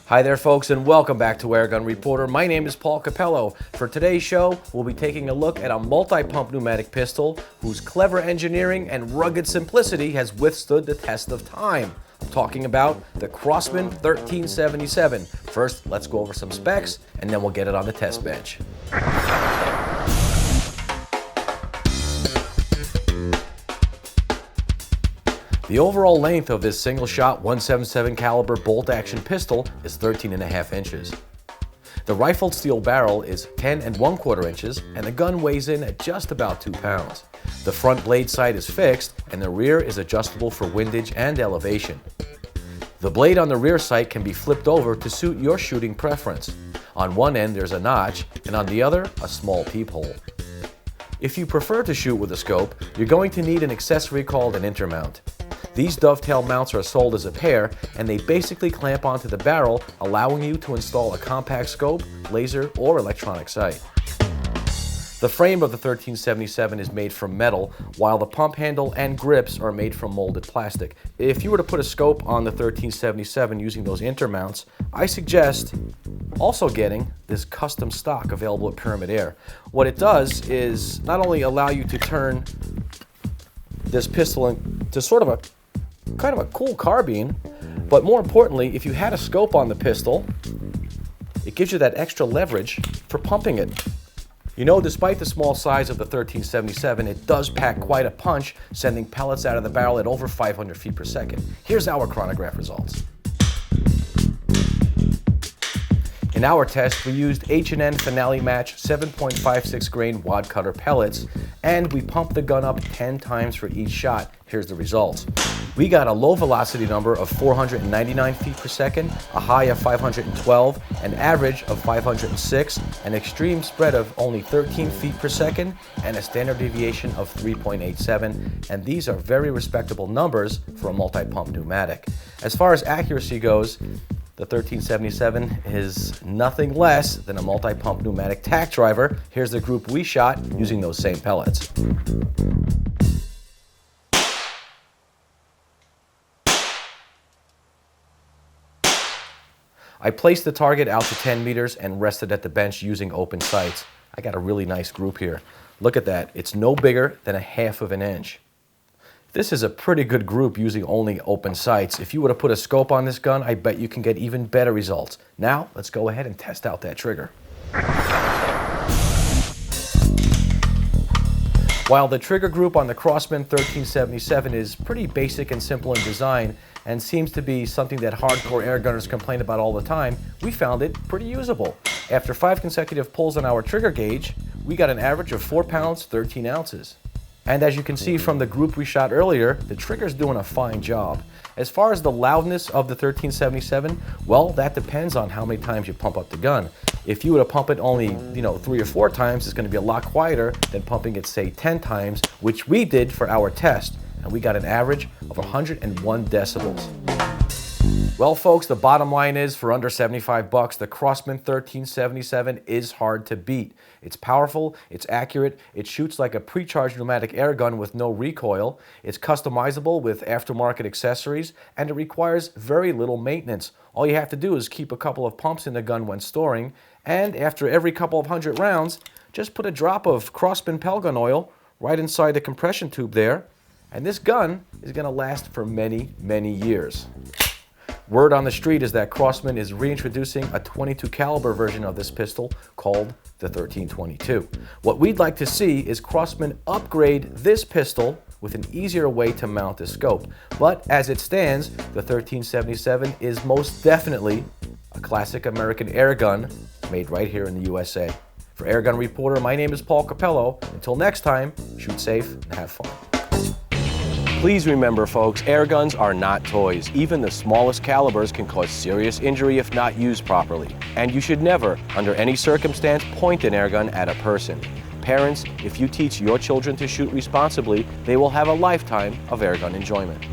Hi there folks, and welcome back to Airgun Reporter. My name is Paul Capello. For today's show, we'll be taking a look at a multi-pump pneumatic pistol whose clever engineering and rugged simplicity has withstood the test of time. I'm talking about the Crosman 1377. First, let's go over some specs, and then we'll get it on the test bench. The overall length of this single-shot .177 caliber bolt-action pistol is 13.5 inches. The rifled steel barrel is 10 1/4 inches, and the gun weighs in at just about 2 pounds. The front blade sight is fixed, and the rear is adjustable for windage and elevation. The blade on the rear sight can be flipped over to suit your shooting preference. On one end there's a notch, and on the other a small peephole. If you prefer to shoot with a scope, you're going to need an accessory called an intermount. These dovetail mounts are sold as a pair, and they basically clamp onto the barrel, allowing you to install a compact scope, laser, or electronic sight. The frame of the 1377 is made from metal, while the pump handle and grips are made from molded plastic. If you were to put a scope on the 1377 using those intermounts, I suggest also getting this custom stock available at Pyramid Air. What it does is not only allow you to turn this pistol into sort of a kind of a cool carbine, but more importantly, if you had a scope on the pistol, it gives you that extra leverage for pumping it. You know, despite the small size of the 1377, it does pack quite a punch, sending pellets out of the barrel at over 500 feet per second. Here's our chronograph results. In our test, we used H&N Finale Match 7.56 grain wad cutter pellets, and we pumped the gun up 10 times for each shot. Here's the results. We got a low velocity number of 499 feet per second, a high of 512, an average of 506, an extreme spread of only 13 feet per second, and a standard deviation of 3.87, and these are very respectable numbers for a multi-pump pneumatic. As far as accuracy goes, the 1377 is nothing less than a multi-pump pneumatic tack driver. Here's the group we shot using those same pellets. I placed the target out to 10 meters and rested at the bench using open sights. I got a really nice group here. Look at that, it's no bigger than 1/2 inch. This is a pretty good group using only open sights. If you were to put a scope on this gun, I bet you can get even better results. Now, let's go ahead and test out that trigger. While the trigger group on the Crosman 1377 is pretty basic and simple in design and seems to be something that hardcore airgunners complain about all the time, we found it pretty usable. After 5 consecutive pulls on our trigger gauge, we got an average of 4 pounds, 13 ounces. And as you can see from the group we shot earlier, the trigger's doing a fine job. As far as the loudness of the 1377, well, that depends on how many times you pump up the gun. If you were to pump it only, 3 or 4 times, it's going to be a lot quieter than pumping it, say, 10 times, which we did for our test. And we got an average of 101 decibels. Well, folks, the bottom line is, for under 75 bucks, the Crosman 1377 is hard to beat. It's powerful, it's accurate, it shoots like a pre-charged pneumatic air gun with no recoil, it's customizable with aftermarket accessories, and it requires very little maintenance. All you have to do is keep a couple of pumps in the gun when storing, and after every couple of 100 rounds, just put a drop of Crosman Pelgun oil right inside the compression tube there, and this gun is going to last for many, many years. Word on the street is that Crosman is reintroducing a .22 caliber version of this pistol called the 1322. What we'd like to see is Crosman upgrade this pistol with an easier way to mount the scope. But as it stands, the 1377 is most definitely a classic American air gun made right here in the USA. For Airgun Reporter, my name is Paul Capello. Until next time, shoot safe and have fun. Please remember, folks, air guns are not toys. Even the smallest calibers can cause serious injury if not used properly. And you should never, under any circumstance, point an air gun at a person. Parents, if you teach your children to shoot responsibly, they will have a lifetime of air gun enjoyment.